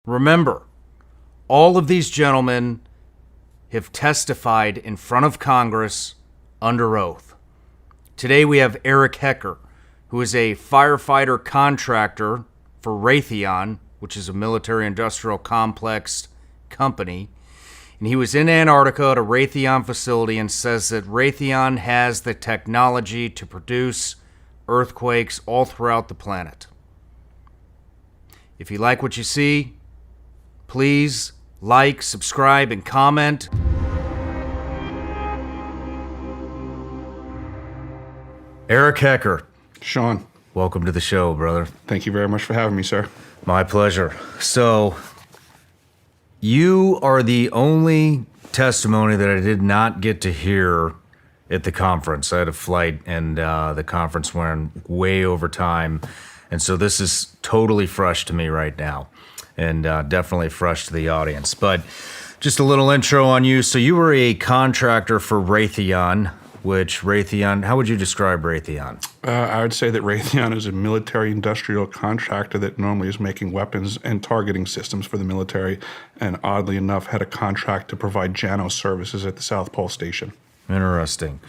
Remember, all of these gentlemen have testified in front of Congress under oath. Today we have Eric Hecker, who is a firefighter contractor for Raytheon, which is a military-industrial complex company. And he was in Antarctica at a Raytheon facility and says that Raytheon has the technology to produce earthquakes all throughout the planet. If you like what you see, please like, subscribe, and comment. Eric Hecker. Sean. Welcome to the show, brother. Thank you very much for having me, sir. My pleasure. So, you are the only testimony that I did not get to hear at the conference. I had a flight, and the conference went way over time. And so this is totally fresh to me right now, and definitely fresh to the audience. But just a little intro on you. So you were a contractor for Raytheon, how would you describe Raytheon? I would say that Raytheon is a military-industrial contractor that normally is making weapons and targeting systems for the military, and oddly enough had a contract to provide JANO services at the South Pole Station. Interesting.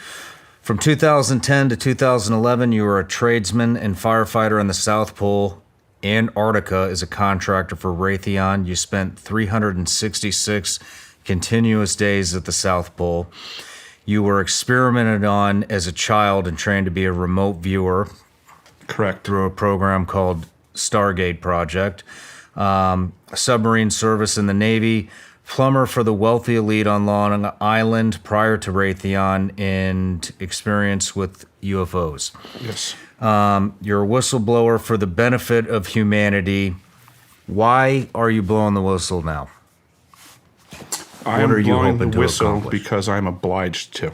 From 2010 to 2011, you were a tradesman and firefighter in the South Pole. Antarctica as a contractor for Raytheon. You spent 366 continuous days at the South Pole. You were experimented on as a child and trained to be a remote viewer. Correct. Through a program called Stargate Project. Submarine service in the Navy. Plumber for the wealthy elite on Long Island prior to Raytheon, and experience with UFOs. Yes. You're a whistleblower for the benefit of humanity. Why are you blowing the whistle now? I am blowing the whistle because I'm obliged to.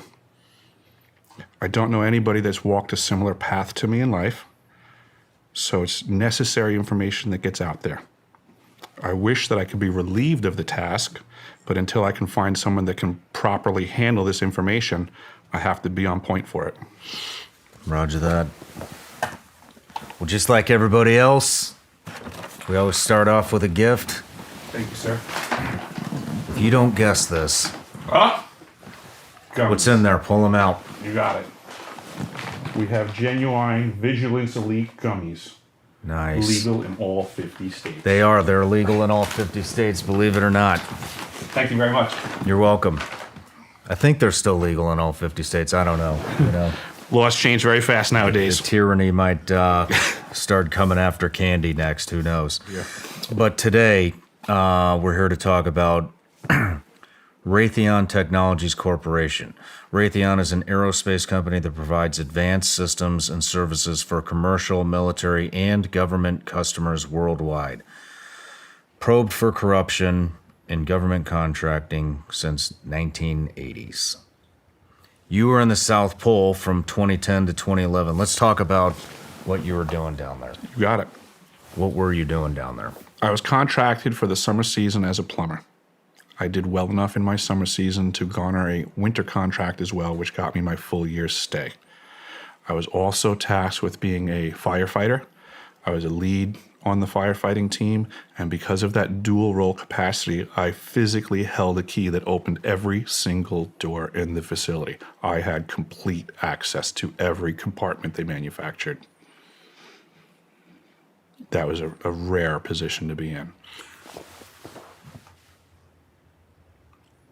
I don't know anybody that's walked a similar path to me in life, so it's necessary information that gets out there. I wish that I could be relieved of the task, but until I can find someone that can properly handle this information, I have to be on point for it. Roger that. Well, just like everybody else, we always start off with a gift. Thank you, sir. If you don't guess this, what's in there? Pull them out. You got it. We have genuine Vigilance Elite gummies. Nice. Legal in all 50 states. They are. They're legal in all 50 states, believe it or not. Thank you very much. You're welcome. I think they're still legal in all 50 states. I don't know. Laws change very fast nowadays. The tyranny might start coming after candy next. Who knows? Yeah. But today, we're here to talk about Raytheon Technologies Corporation. Raytheon is an aerospace company that provides advanced systems and services for commercial, military, and government customers worldwide. Probed for corruption in government contracting since 1980s. You were in the South Pole from 2010 to 2011. Let's talk about what you were doing down there. You got it. What were you doing down there? I was contracted for the summer season as a plumber. I did well enough in my summer season to garner a winter contract as well, which got me my full year's stay. I was also tasked with being a firefighter. I was a lead on the firefighting team, and because of that dual role capacity, I physically held a key that opened every single door in the facility. I had complete access to every compartment they manufactured. That was a rare position to be in.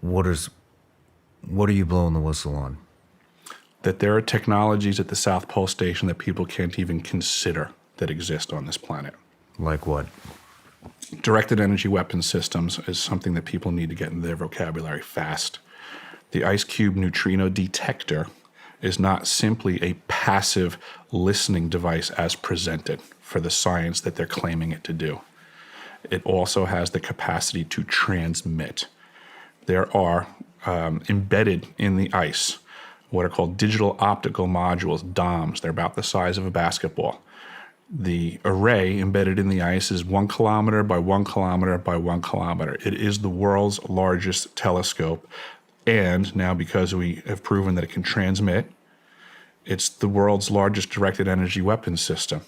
What are you blowing the whistle on? That there are technologies at the South Pole Station that people can't even consider that exist on this planet. Like what? Directed energy weapon systems is something that people need to get in their vocabulary fast. The ice cube neutrino detector is not simply a passive listening device as presented for the science that they're claiming it to do. It also has the capacity to transmit. There are embedded in the ice what are called digital optical modules, DOMs. They're about the size of a basketball. The array embedded in the ice is 1 kilometer by 1 kilometer by 1 kilometer. It is the world's largest telescope. And now, because we have proven that it can transmit, it's the world's largest directed energy weapons system.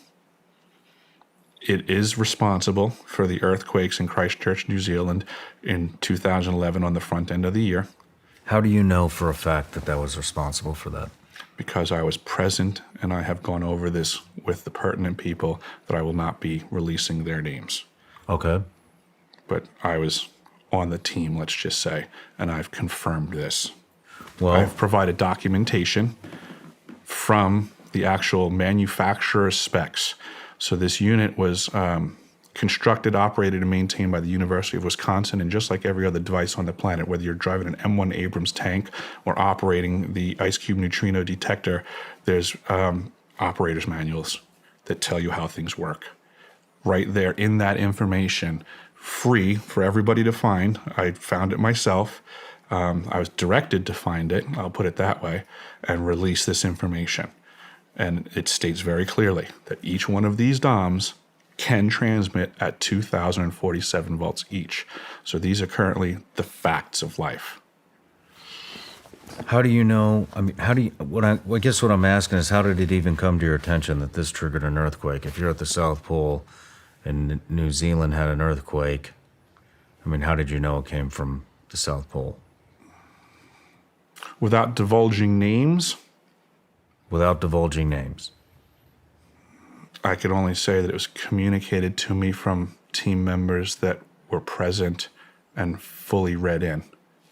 It is responsible for the earthquakes in Christchurch, New Zealand in 2011 on the front end of the year. How do you know for a fact that that was responsible for that? Because I was present and I have gone over this with the pertinent people that I will not be releasing their names. Okay. But I was on the team, let's just say, and I've confirmed this. Well, I've provided documentation from the actual manufacturer's specs. So this unit was constructed, operated, and maintained by the University of Wisconsin, and just like every other device on the planet, whether you're driving an M1 Abrams tank or operating the ice cube neutrino detector, there's operator's manuals that tell you how things work. Right there in that information, free for everybody to find. I found it myself. I was directed to find it, I'll put it that way, and release this information. And it states very clearly that each one of these DOMs can transmit at 2,047 volts each. So these are currently the facts of life. how do you know? I mean, how do you? I guess what I'm asking is, how did it even come to your attention that this triggered an earthquake? If you're at the South Pole and New Zealand had an earthquake, I mean, how did you know it came from the South Pole? Without divulging names, Without divulging names. I could only say that it was communicated to me from team members that were present and fully read in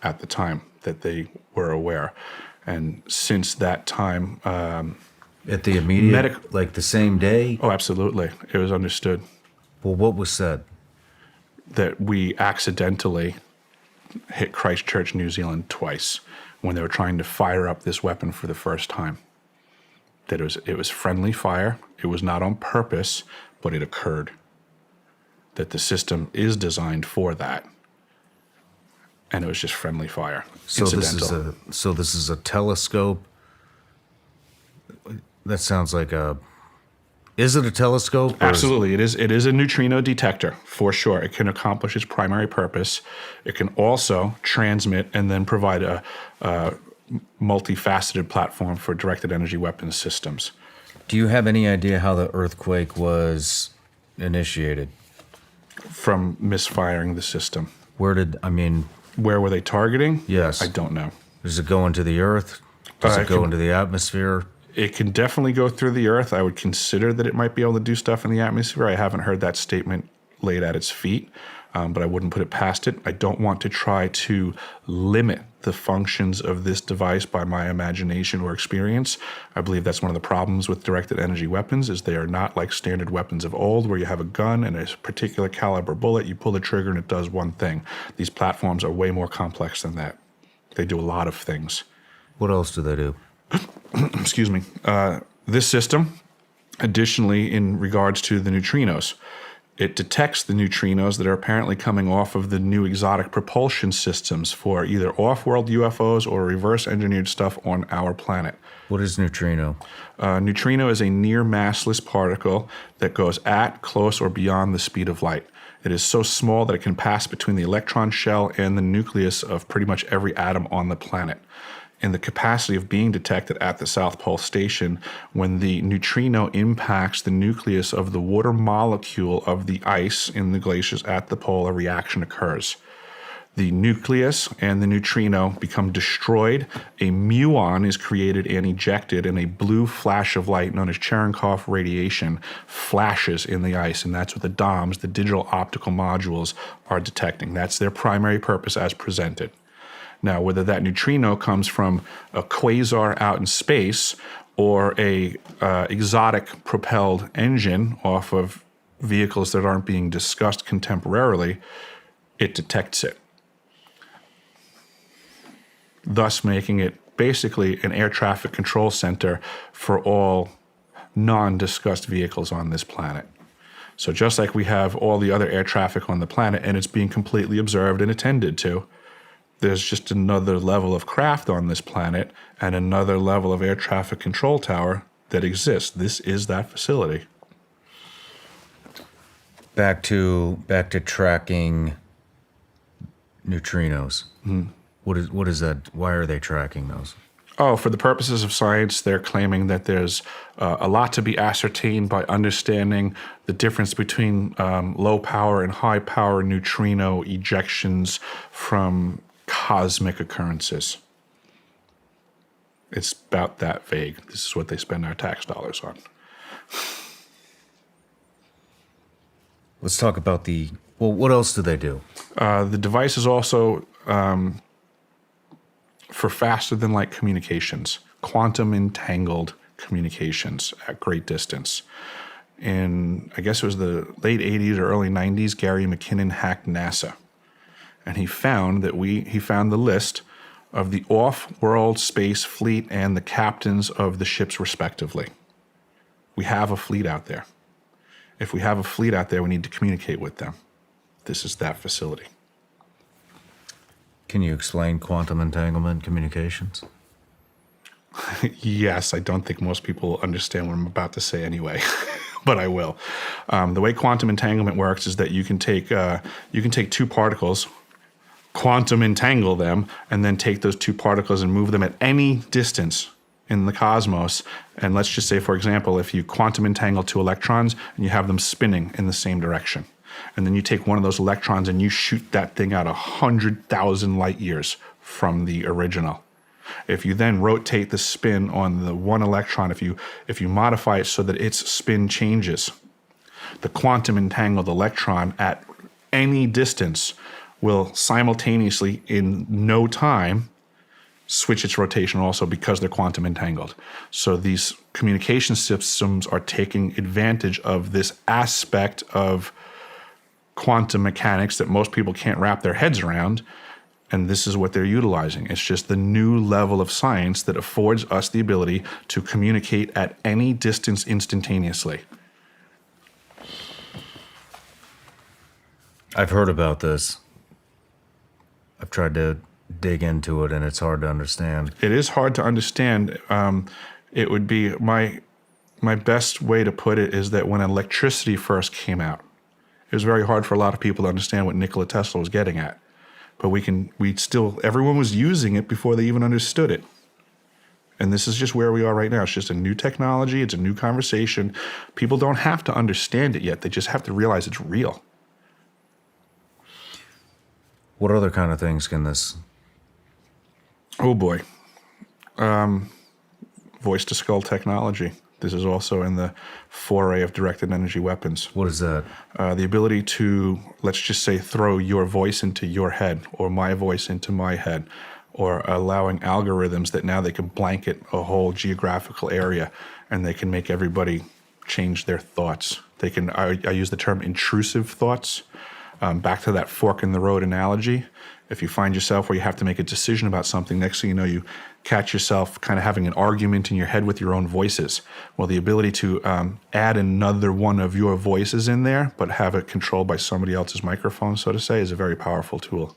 at the time that they were aware. And since that time, At the immediate, like the same day? oh, absolutely, it was understood Well, what was said? that we accidentally hit Christchurch, New Zealand twice when they were trying to fire up this weapon for the first time. That it was friendly fire. It was not on purpose, but it occurred. That the system is designed for that. And it was just friendly fire. So incidental. this is a telescope. That sounds like a. Is it a telescope? Absolutely, it is a neutrino detector for sure. It can accomplish its primary purpose. It can also transmit and then provide a multifaceted platform for directed energy weapons systems. Do you have any idea how the earthquake was initiated? From misfiring the system. Where Where were they targeting? Yes. I don't know. Does it go into the earth? Does it go into the atmosphere? It can definitely go through the earth. I would consider that it might be able to do stuff in the atmosphere. I haven't heard that statement laid at its feet, but I wouldn't put it past it. I don't want to try to limit the functions of this device by my imagination or experience. I believe that's one of the problems with directed energy weapons is they are not like standard weapons of old where you have a gun and a particular caliber bullet, you pull the trigger and it does one thing. These platforms are way more complex than that. They do a lot of things. What else do they do? Excuse me. This system, additionally, in regards to the neutrinos, it detects the neutrinos that are apparently coming off of the new exotic propulsion systems for either off-world UFOs or reverse-engineered stuff on our planet. What is neutrino? Neutrino is a near massless particle that goes at, close, or beyond the speed of light. It is so small that it can pass between the electron shell and the nucleus of pretty much every atom on the planet. In the capacity of being detected at the South Pole Station, when the neutrino impacts the nucleus of the water molecule of the ice in the glaciers at the pole, a reaction occurs. The nucleus and the neutrino become destroyed. A muon is created and ejected, and a blue flash of light known as Cherenkov radiation flashes in the ice, and that's what the DOMs, the digital optical modules, are detecting. That's their primary purpose as presented. Now, whether that neutrino comes from a quasar out in space or a exotic propelled engine off of vehicles that aren't being discussed contemporarily, it detects it, thus making it basically an air traffic control center for all non-discussed vehicles on this planet. So just like we have all the other air traffic on the planet and it's being completely observed and attended to, there's just another level of craft on this planet and another level of air traffic control tower that exists. This is that facility. Back to tracking neutrinos. What is that? Why are they tracking those? Oh, for the purposes of science, they're claiming that there's a lot to be ascertained by understanding the difference between low power and high power neutrino ejections from cosmic occurrences. It's about that vague. This is what they spend our tax dollars on. Let's talk about what else do they do? The device is also for faster than light communications, quantum entangled communications at great distance. In, I guess it was the late 80s or early 90s, Gary McKinnon hacked NASA. And he found the list of the off-world space fleet and the captains of the ships respectively. We have a fleet out there. If we have a fleet out there, we need to communicate with them. This is that facility. Can you explain quantum entanglement communications? Yes, I don't think most people understand what I'm about to say anyway, but I will. The way quantum entanglement works is that you can take two particles, quantum entangle them, and then take those two particles and move them at any distance in the cosmos. And let's just say, for example, if you quantum entangle two electrons and you have them spinning in the same direction, and then you take one of those electrons and you shoot that thing out 100,000 light years from the original. If you then rotate the spin on the one electron, if you modify it so that its spin changes, the quantum entangled electron at any distance will simultaneously, in no time, switch its rotation also because they're quantum entangled. So these communication systems are taking advantage of this aspect of quantum mechanics that most people can't wrap their heads around, and this is what they're utilizing. It's just the new level of science that affords us the ability to communicate at any distance instantaneously. I've heard about this. I've tried to dig into it, and it's hard to understand. It is hard to understand. It would be my best way to put it is that when electricity first came out, it was very hard for a lot of people to understand what Nikola Tesla was getting at. But everyone was using it before they even understood it. And this is just where we are right now. It's just a new technology. It's a new conversation. People don't have to understand it yet. They just have to realize it's real. What other kind of things can this? Oh boy. Voice-to-skull technology. This is also in the foray of directed energy weapons. What is that? The ability to, let's just say, throw your voice into your head or my voice into my head, or allowing algorithms that now they can blanket a whole geographical area and they can make everybody change their thoughts. They can, I use the term intrusive thoughts. Back to that fork in the road analogy. If you find yourself where you have to make a decision about something, next thing you know, you catch yourself kind of having an argument in your head with your own voices. Well, the ability to add another one of your voices in there, but have it controlled by somebody else's microphone, so to say, is a very powerful tool.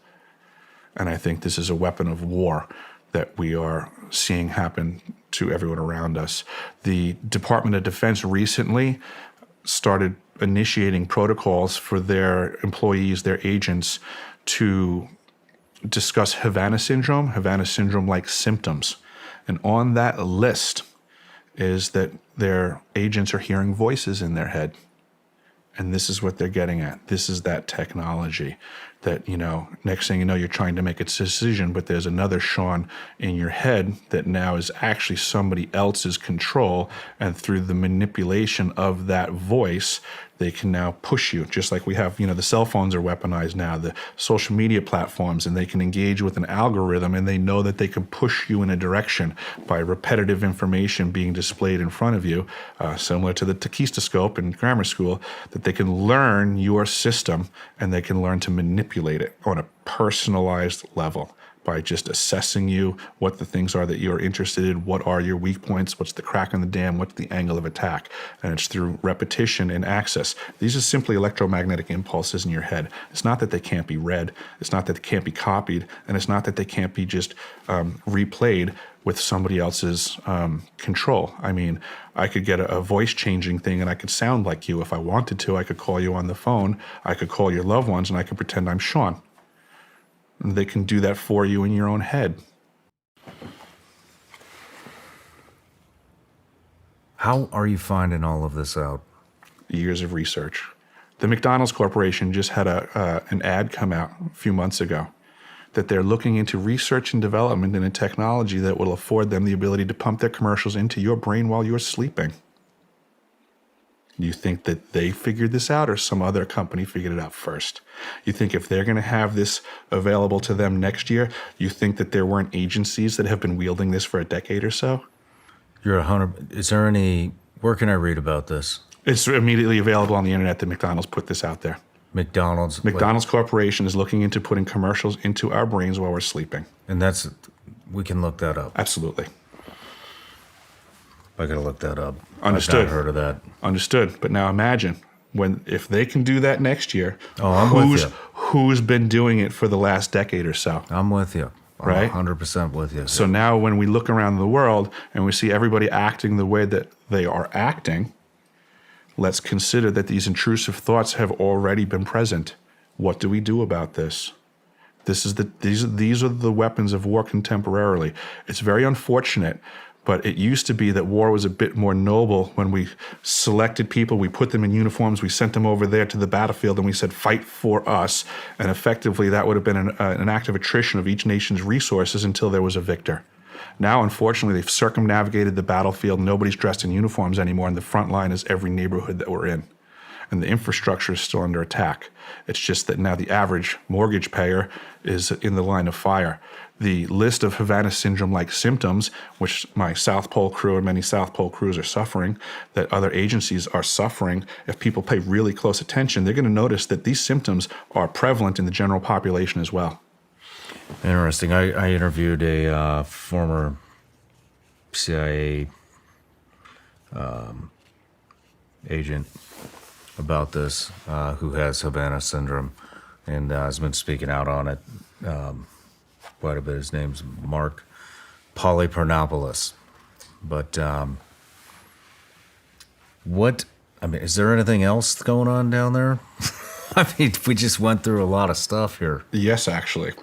And I think this is a weapon of war that we are seeing happen to everyone around us. The Department of Defense recently started initiating protocols for their employees, their agents, to discuss Havana syndrome-like symptoms. And on that list is that their agents are hearing voices in their head. And this is what they're getting at. This is that technology that, next thing you know, you're trying to make a decision, but there's another Sean in your head that now is actually somebody else's control. And through the manipulation of that voice, they can now push you, just like we have, the cell phones are weaponized now, the social media platforms, and they can engage with an algorithm, and they know that they can push you in a direction by repetitive information being displayed in front of you, similar to the tachistoscope in grammar school, that they can learn your system and they can learn to manipulate it on a personalized level by just assessing you, what the things are that you're interested in, what are your weak points, what's the crack in the dam, what's the angle of attack. And it's through repetition and access. These are simply electromagnetic impulses in your head. It's not that they can't be read, it's not that they can't be copied, and it's not that they can't be just replayed with somebody else's control. I mean, I could get a voice-changing thing and I could sound like you if I wanted to. I could call you on the phone, I could call your loved ones, and I could pretend I'm Sean. They can do that for you in your own head. How are you finding all of this out? Years of research. The McDonald's Corporation just had an ad come out a few months ago that they're looking into research and development in a technology that will afford them the ability to pump their commercials into your brain while you're sleeping. Do you think that they figured this out or some other company figured it out first? You think if they're going to have this available to them next year, you think that there weren't agencies that have been wielding this for a decade or so? You're 100. Is there any? Where can I read about this? It's immediately available on the internet that McDonald's put this out there. McDonald's Corporation is looking into putting commercials into our brains while we're sleeping. And we can look that up. Absolutely. I gotta look that up. Understood. I've not heard of that. Understood. But now imagine if they can do that next year. Oh, I'm with you. Who's been doing it for the last decade or so? I'm with you. I'm right? 100% with you. So now when we look around the world and we see everybody acting the way that they are acting, let's consider that these intrusive thoughts have already been present. What do we do about this? These are the weapons of war contemporarily. It's very unfortunate, but it used to be that war was a bit more noble when we selected people, we put them in uniforms, we sent them over there to the battlefield, and we said, fight for us. And effectively, that would have been an act of attrition of each nation's resources until there was a victor. Now, unfortunately, they've circumnavigated the battlefield. Nobody's dressed in uniforms anymore, and the front line is every neighborhood that we're in. And the infrastructure is still under attack. It's just that now the average mortgage payer is in the line of fire. The list of Havana syndrome-like symptoms, which my South Pole crew and many South Pole crews are suffering, that other agencies are suffering, if people pay really close attention, they're going to notice that these symptoms are prevalent in the general population as well. Interesting. I interviewed a former CIA agent about this who has Havana syndrome and has been speaking out on it quite a bit. His name's Mark Polypernopoulos. But is there anything else going on down there? I mean, we just went through a lot of stuff here. Yes, actually.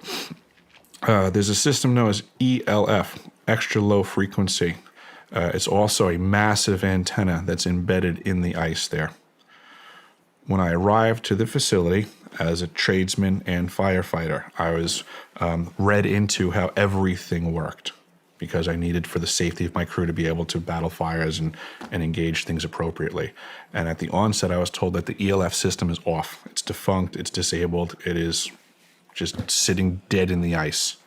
There's a system known as ELF, extra low frequency. It's also a massive antenna that's embedded in the ice there. When I arrived to the facility as a tradesman and firefighter, I was read into how everything worked because I needed for the safety of my crew to be able to battle fires and engage things appropriately. And at the onset, I was told that the ELF system is off. It's defunct. It's disabled. It is just sitting dead in the ice.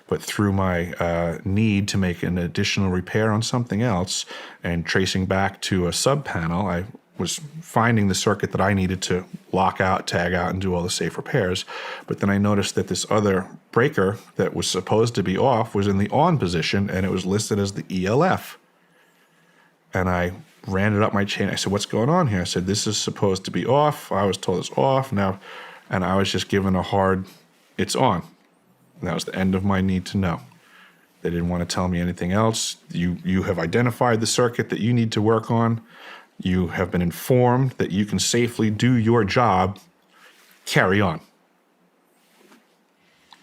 But through my need to make an additional repair on something else and tracing back to a sub-panel, I was finding the circuit that I needed to lock out, tag out, and do all the safe repairs. But then I noticed that this other breaker that was supposed to be off was in the on position, and it was listed as the ELF. And I ran it up my chain. I said, what's going on here? I said, this is supposed to be off. I was told it's off now. And I was just given a hard, it's on. And that was the end of my need to know. They didn't want to tell me anything else. You have identified the circuit that you need to work on. You have been informed that you can safely do your job. Carry on.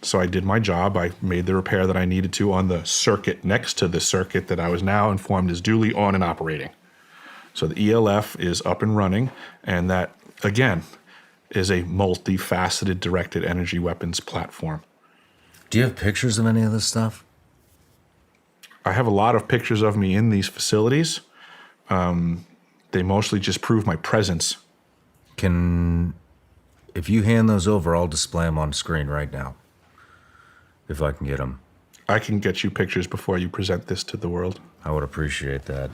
So I did my job. I made the repair that I needed to on the circuit next to the circuit that I was now informed is duly on and operating. So the ELF is up and running, and that, again, is a multifaceted directed energy weapons platform. Do you have pictures of any of this stuff? I have a lot of pictures of me in these facilities. They mostly just prove my presence. If you hand those over, I'll display them on screen right now. If I can get them. I can get you pictures before you present this to the world. I would appreciate that.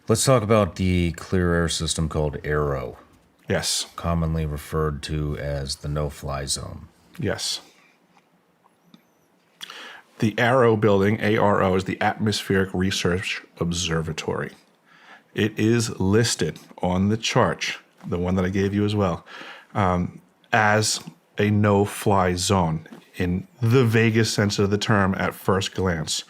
Let's talk about the clear air system called ARROW. Yes. Commonly referred to as the no-fly zone. Yes. The ARROW building, ARO, is the Atmospheric Research Observatory. It is listed on the chart, the one that I gave you as well, as a no-fly zone in the vaguest sense of the term at first glance.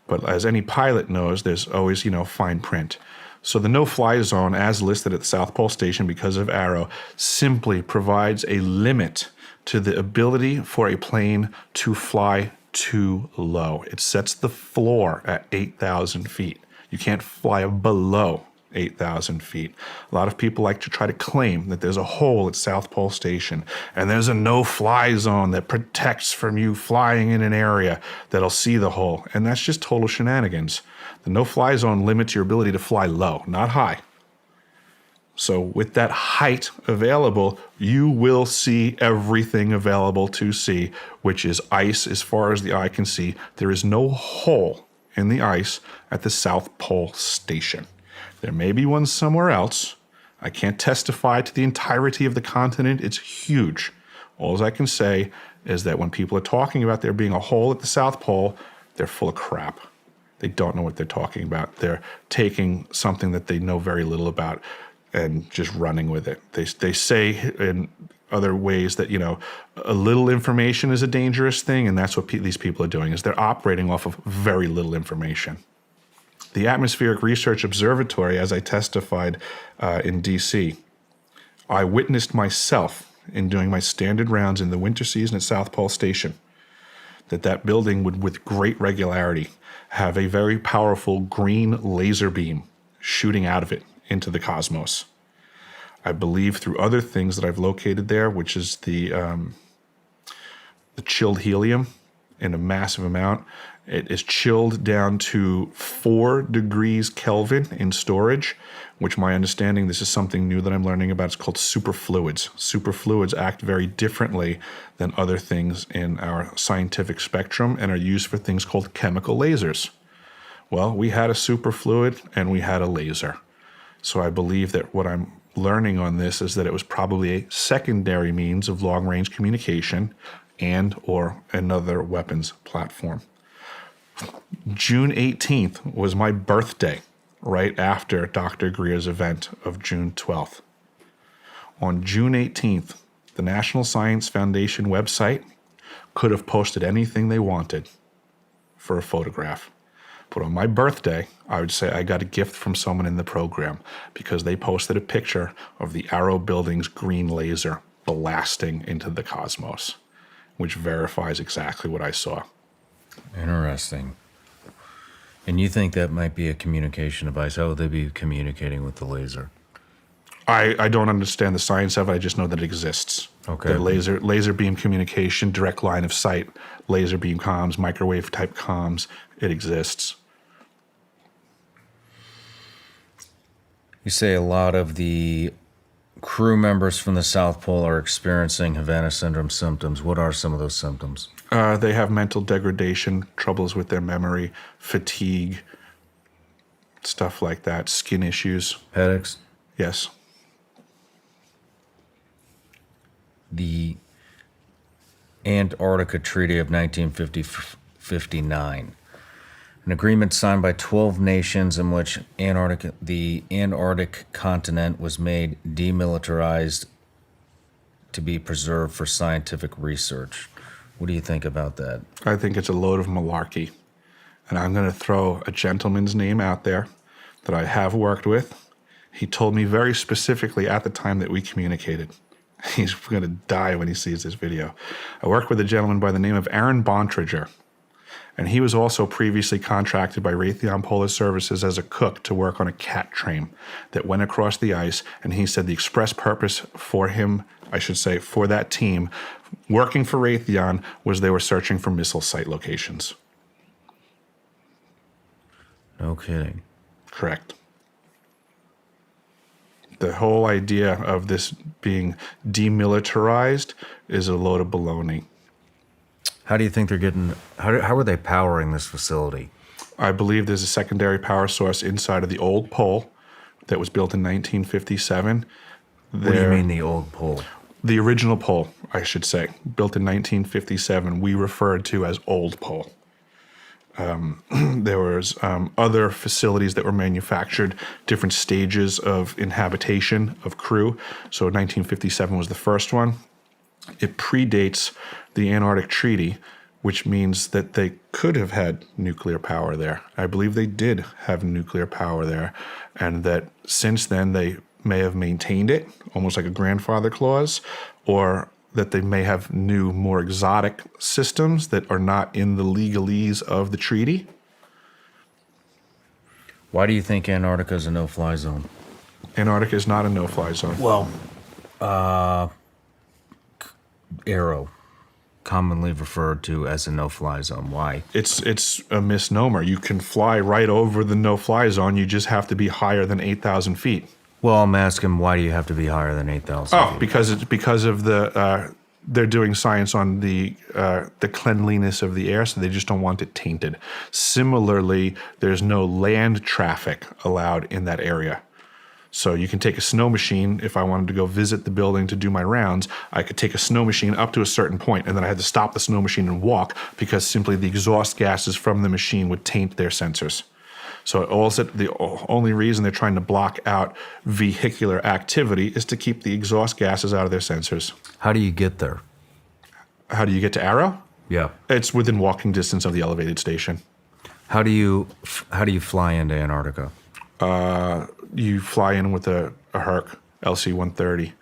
But as any pilot knows, there's always, fine print. So the no-fly zone, as listed at the South Pole Station because of ARROW, simply provides a limit to the ability for a plane to fly too low. It sets the floor at 8,000 feet. You can't fly below 8,000 feet. A lot of people like to try to claim that there's a hole at South Pole Station and there's a no-fly zone that protects from you flying in an area that'll see the hole. And that's just total shenanigans. The no-fly zone limits your ability to fly low, not high. So with that height available, you will see everything available to see, which is ice as far as the eye can see. There is no hole in the ice at the South Pole Station. There may be one somewhere else. I can't testify to the entirety of the continent. It's huge. All I can say is that when people are talking about there being a hole at the South Pole, they're full of crap. They don't know what they're talking about. They're taking something that they know very little about and just running with it. They say in other ways that, a little information is a dangerous thing, and that's what these people are doing, is they're operating off of very little information. The Atmospheric Research Observatory, as I testified in D.C., I witnessed myself in doing my standard rounds in the winter season at South Pole Station, that building would, with great regularity, have a very powerful green laser beam shooting out of it into the cosmos. I believe through other things that I've located there, which is the chilled helium in a massive amount. It is chilled down to 4 degrees Kelvin in storage, which my understanding, this is something new that I'm learning about, it's called superfluids. Superfluids act very differently than other things in our scientific spectrum and are used for things called chemical lasers. Well, we had a superfluid and we had a laser. So I believe that what I'm learning on this is that it was probably a secondary means of long-range communication and or another weapons platform. June 18th was my birthday, right after Dr. Greer's event of June 12th. On June 18th, the National Science Foundation website could have posted anything they wanted for a photograph. But on my birthday, I would say I got a gift from someone in the program because they posted a picture of the Arrow Building's green laser blasting into the cosmos, which verifies exactly what I saw. Interesting. And you think that might be a communication device? How would they be communicating with the laser? I don't understand the science of it. I just know that it exists. Okay. The laser beam communication, direct line of sight, laser beam comms, microwave type comms, it exists. You say a lot of the crew members from the South Pole are experiencing Havana syndrome symptoms. What are some of those symptoms? They have mental degradation, troubles with their memory, fatigue, stuff like that, skin issues. Headaches? Yes. The Antarctica Treaty of 1959, an agreement signed by 12 nations in which the Antarctic continent was made demilitarized to be preserved for scientific research. What do you think about that? I think it's a load of malarkey. And I'm going to throw a gentleman's name out there that I have worked with. He told me very specifically at the time that we communicated. He's going to die when he sees this video. I worked with a gentleman by the name of Aaron Bontrager. And he was also previously contracted by Raytheon Polar Services as a cook to work on a cat train that went across the ice. And he said the express purpose for him, I should say, for that team, working for Raytheon, was they were searching for missile site locations. No kidding. Correct. The whole idea of this being demilitarized is a load of baloney. How do you think they're getting, how are they powering this facility? I believe there's a secondary power source inside of the old pole that was built in 1957. What do you mean the old pole? The original pole, I should say, built in 1957, we referred to as old pole. There was other facilities that were manufactured, different stages of inhabitation of crew. So 1957 was the first one. It predates the Antarctic Treaty, which means that they could have had nuclear power there. I believe they did have nuclear power there, and that since then they may have maintained it, almost like a grandfather clause, or that they may have new, more exotic systems that are not in the legalese of the treaty. Why do you think Antarctica is a no-fly zone? Antarctica is not a no-fly zone. Well, Arrow, commonly referred to as a no-fly zone. Why? It's a misnomer. You can fly right over the no-fly zone. You just have to be higher than 8,000 feet. Well, I'm asking, why do you have to be higher than 8,000 Oh, feet? because of the they're doing science on the cleanliness of the air, so they just don't want it tainted. Similarly, there's no land traffic allowed in that area. So you can take a snow machine. If I wanted to go visit the building to do my rounds, I could take a snow machine up to a certain point, and then I had to stop the snow machine and walk because simply the exhaust gases from the machine would taint their sensors. So the only reason they're trying to block out vehicular activity is to keep the exhaust gases out of their sensors. How do you get there? How do you get to Arrow? Yeah. It's within walking distance of the elevated station. How do you fly into Antarctica? You fly in with a Herc LC-130,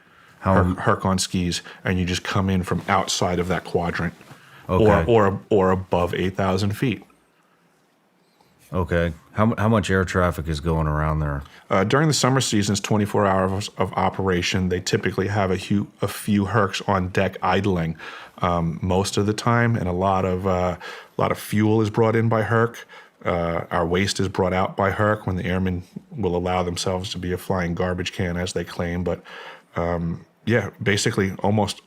Herc on skis, and you just come in from outside of that quadrant, or above 8,000 feet. Okay. How much air traffic is going around there? During the summer seasons, 24 hours of operation, they typically have a few Hercs on deck idling most of the time, and a lot of fuel is brought in by Herc. Our waste is brought out by Herc when the airmen will allow themselves to be a flying garbage can, as they claim. But basically almost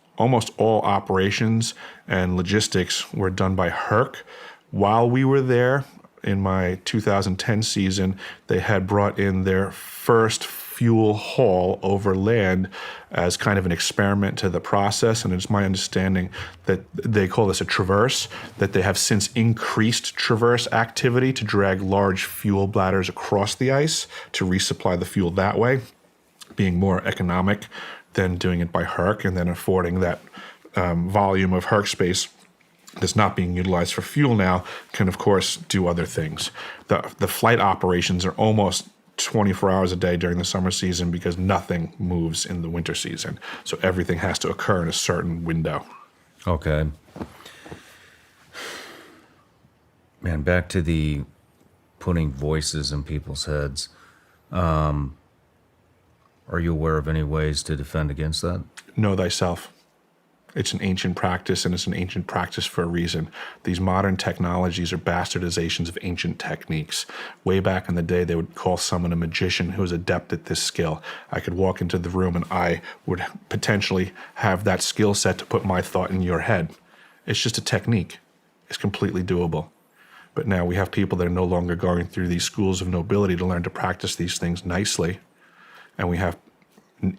all operations and logistics were done by Herc. While we were there, in my 2010 season, they had brought in their first fuel haul over land as kind of an experiment to the process. And it's my understanding that they call this a traverse, that they have since increased traverse activity to drag large fuel bladders across the ice to resupply the fuel that way, being more economic than doing it by Herc, and then affording that volume of Herc space that's not being utilized for fuel now can, of course, do other things. The flight operations are almost 24 hours a day during the summer season because nothing moves in the winter season. So everything has to occur in a certain window. Okay. Man, back to the putting voices in people's heads. Are you aware of any ways to defend against that? Know thyself. It's an ancient practice, and it's an ancient practice for a reason. These modern technologies are bastardizations of ancient techniques. Way back in the day, they would call someone a magician who was adept at this skill. I could walk into the room, and I would potentially have that skill set to put my thought in your head. It's just a technique. It's completely doable. But now we have people that are no longer going through these schools of nobility to learn to practice these things nicely. And we have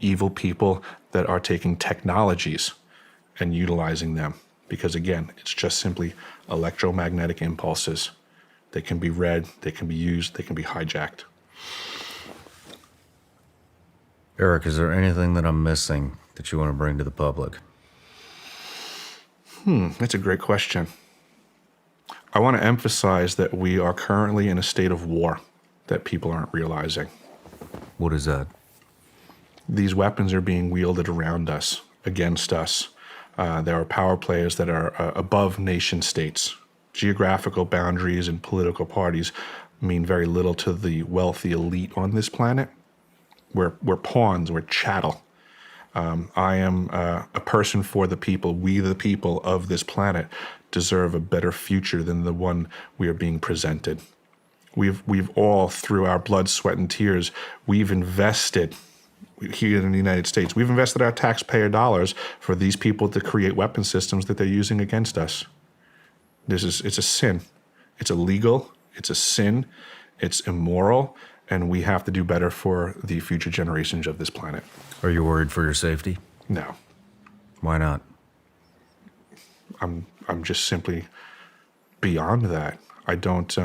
evil people that are taking technologies and utilizing them, because again, it's just simply electromagnetic impulses. They can be read, they can be used, they can be hijacked. Eric, is there anything that I'm missing that you want to bring to the public? That's a great question. I want to emphasize that we are currently in a state of war that people aren't realizing. What is that? These weapons are being wielded around us, against us. There are power players that are above nation states. Geographical boundaries and political parties mean very little to the wealthy elite on this planet. We're pawns, we're chattel. I am a person for the people. We, the people of this planet, deserve a better future than the one we are being presented. We've all, through our blood, sweat, and tears, we've invested here in the United States. We've invested our taxpayer dollars for these people to create weapon systems that they're using against us. It's a sin. It's illegal. It's a sin. It's immoral. And we have to do better for the future generations of this planet. Are you worried for your safety? No. Why not? I'm just simply beyond that. I don't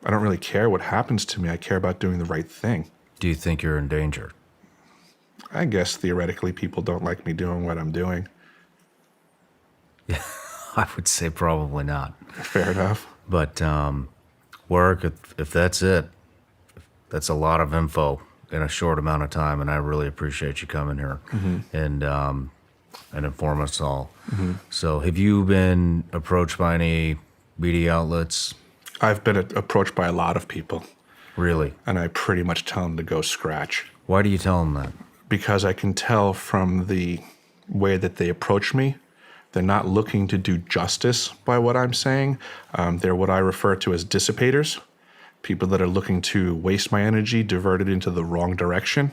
really care what happens to me. I care about doing the right thing. Do you think you're in danger? I guess theoretically people don't like me doing what I'm doing. Yeah, I would say probably not. Fair enough. But work, if that's it, that's a lot of info in a short amount of time, and I really appreciate you coming here and inform us all. So have you been approached by any media outlets? I've been approached by a lot of people, Really? and I pretty much tell them to go scratch. Why do you tell them that? Because I can tell from the way that they approach me, they're not looking to do justice by what I'm saying. They're what I refer to as dissipators, people that are looking to waste my energy, divert it into the wrong direction.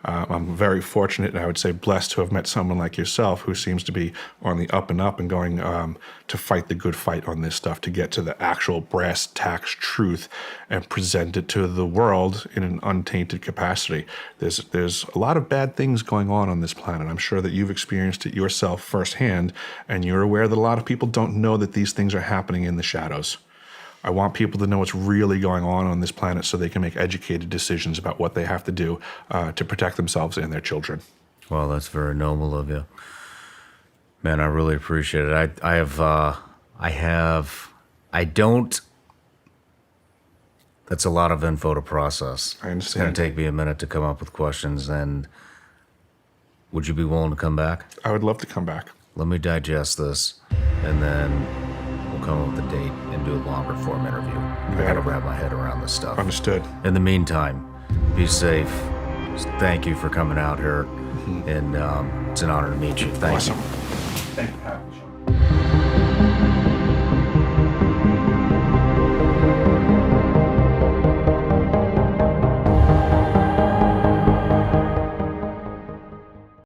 I'm very fortunate, and I would say blessed, to have met someone like yourself who seems to be on the up and up and going to fight the good fight on this stuff, to get to the actual brass tacks truth and present it to the world in an untainted capacity. There's a lot of bad things going on this planet. I'm sure that you've experienced it yourself firsthand, and you're aware that a lot of people don't know that these things are happening in the shadows. I want people to know what's really going on this planet so they can make educated decisions about what they have to do to protect themselves and their children. Well, that's very noble of you. Man, I really appreciate it. That's a lot of info to process. I It's going understand. to take me a minute to come up with questions, and would you be willing to come back? I would love to come back. Let me digest this, and then we'll come up with a date and do a longer form interview. I got to wrap my head around this stuff. Understood. In the meantime, be safe. Thank you for coming out here, and it's an honor to meet you. Thank you. Awesome. Thank you.